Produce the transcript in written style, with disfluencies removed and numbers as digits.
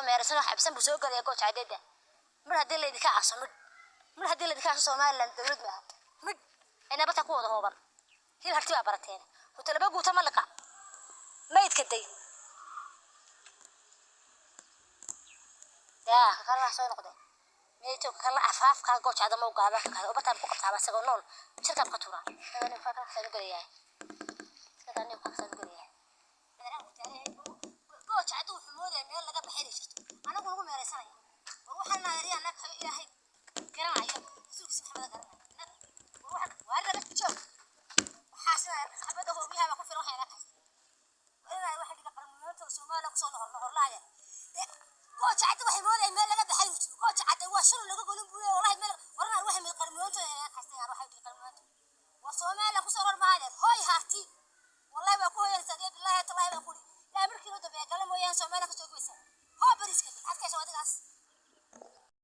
meersan wax absan buu soo galay gooch cadeeda mar hadii la idinka caaso mar hadii la idinka caaso Soomaaliland dawlad ma mid ina bata ku wada hooban hil harti waa barateen hotelaba guuta malqa maydka day yaa kala soo noqday meeto kala afaafka gooch cadama u gaaba ka oo bata ku qabtaa asagoo nool shirkad ka tuura ana faaka soo galay sidani ku soo galay gooch cadu xumooday meel laga baxay jirto anagu ugu meeraysanay waxaan naariya anag ilaahay garanaya suuq saxabada garanaya waa raga joog xaasna saxabada hoobiyaha ku filan waxay inay wax dhiga qarmuunta Soomaaliya ku soo noqorlaaya gooch cadu waxay mooday meel laga baxay jirto gooch cadu waa shil laga golin buu wallahi meel warna wax meel qarmuunta xaasna waxay dhiga qarmuunta waa Soomaaliya ku soo hormaayay hooy harti wallahi waa ku hooyaysan billahi taala ku لا مركي لو دبي قال مويان سومالك سوق بس هو بريسك حتى شو هذا